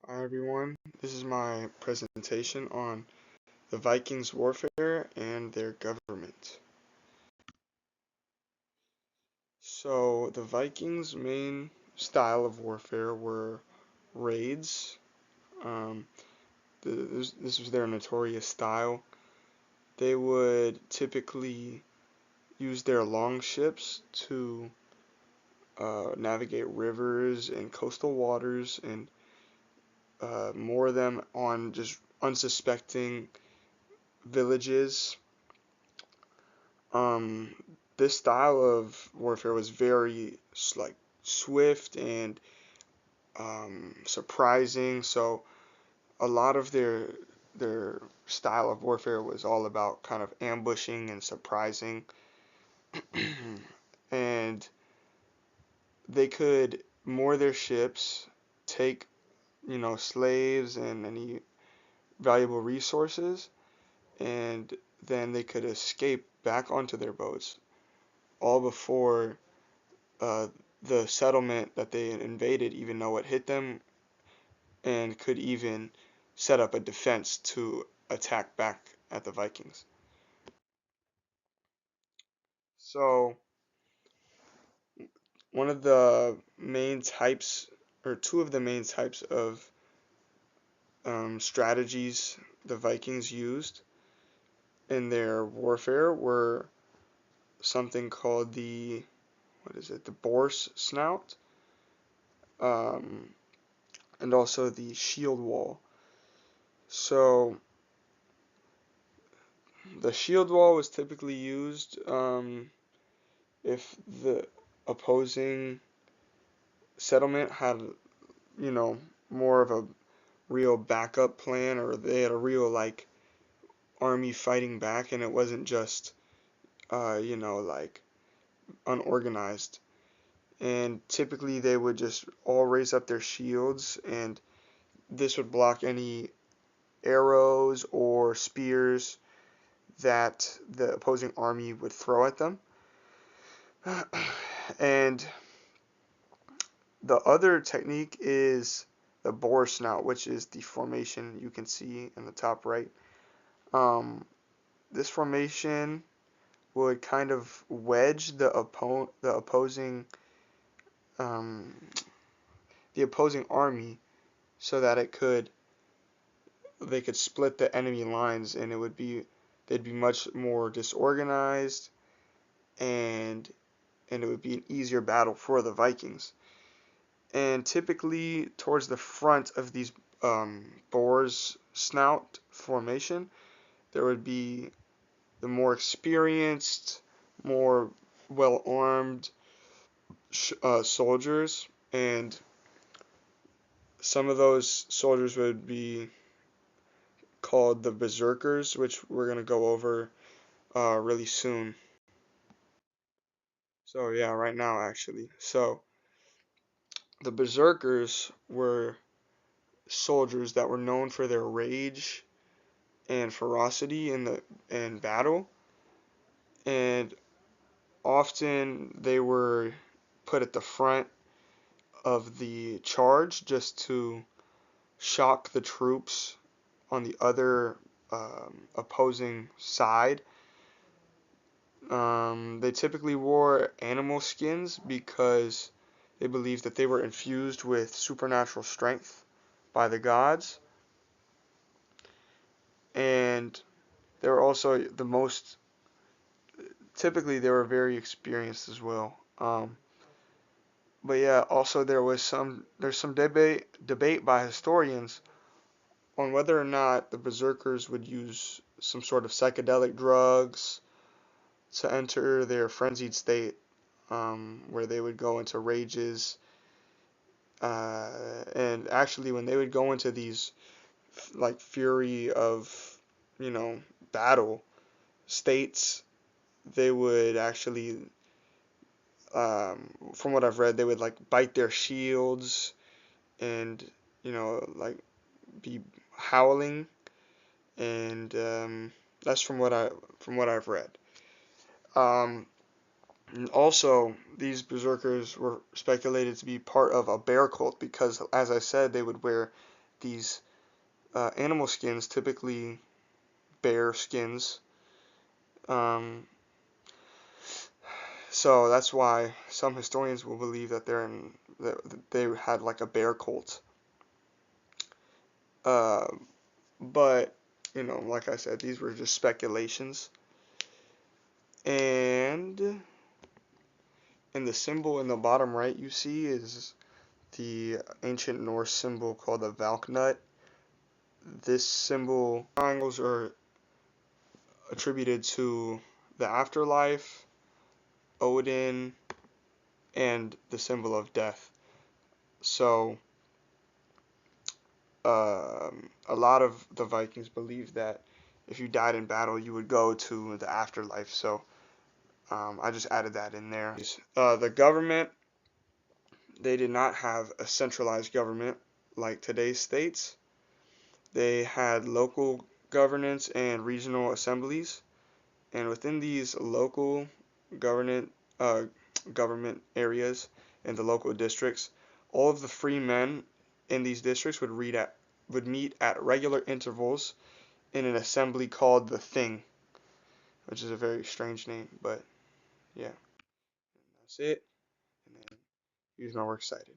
Hi everyone, this is my presentation on the Vikings' warfare and their government. So, the Vikings' main style of warfare were raids. Um, this was their notorious style. They would typically use their long ships to navigate rivers and coastal waters and moor them on just unsuspecting villages. Um, this style of warfare was very like swift and surprising. So a lot of their style of warfare was all about kind of ambushing and surprising, and they could moor their ships, take slaves and any valuable resources, and then they could escape back onto their boats, all before uh, the settlement that they invaded even know what hit them and could even set up a defense to attack back at the Vikings. So, one of the main types, or two of the main types of strategies the Vikings used in their warfare were something called the boar's snout, um, and also the shield wall. So, the shield wall was typically used if the opposing settlement had, you know, more of a real backup plan, or they had a real like army fighting back and it wasn't just like unorganized. And typically they would just all raise up their shields, and this would block any arrows or spears that the opposing army would throw at them. And the other technique is the boar snout, which is the formation you can see in the top right. Um, this formation would kind of wedge um, the opposing army so that they could split the enemy lines, and they'd be much more disorganized, and it would be an easier battle for the Vikings. And typically towards the front of these boar's snout formation, there would be the more experienced, more well-armed soldiers, and some of those soldiers would be called the berserkers, which we're going to go over really soon. So yeah, right now actually. So the berserkers were soldiers that were known for their rage and ferocity in battle, and often they were put at the front of the charge just to shock the troops on the other opposing side. They typically wore animal skins because they believed that they were infused with supernatural strength by the gods, and they were also the most typically they were very experienced as well. But yeah, also there's some debate by historians on whether or not the berserkers would use some sort of psychedelic drugs to enter their frenzied state, where they would go into rages. And actually, when they would go into these like fury of, you know, battle states, they would actually, from what I've read, they would like bite their shields and, like be howling, and that's from what I've read. Um, and also, these berserkers were speculated to be part of a bear cult because, as I said, they would wear these animal skins, typically bear skins. Um, so that's why some historians will believe that that they had like a bear cult. Uh, but like I said, these were just speculations. And in the symbol in the bottom right, you see is the ancient Norse symbol called the Valknut. This symbol, triangles are attributed to the afterlife, Odin, and the symbol of death. So, a lot of the Vikings believed that if you died in battle, you would go to the afterlife. So, I just added that in there. The government, they did not have a centralized government like today's states. They had local governance and regional assemblies, and within these local government uh, government areas and the local districts, all of the free men in these districts would meet at regular intervals in an assembly called the Thing, which is a very strange name, but yeah, that's it. And then here's my works cited.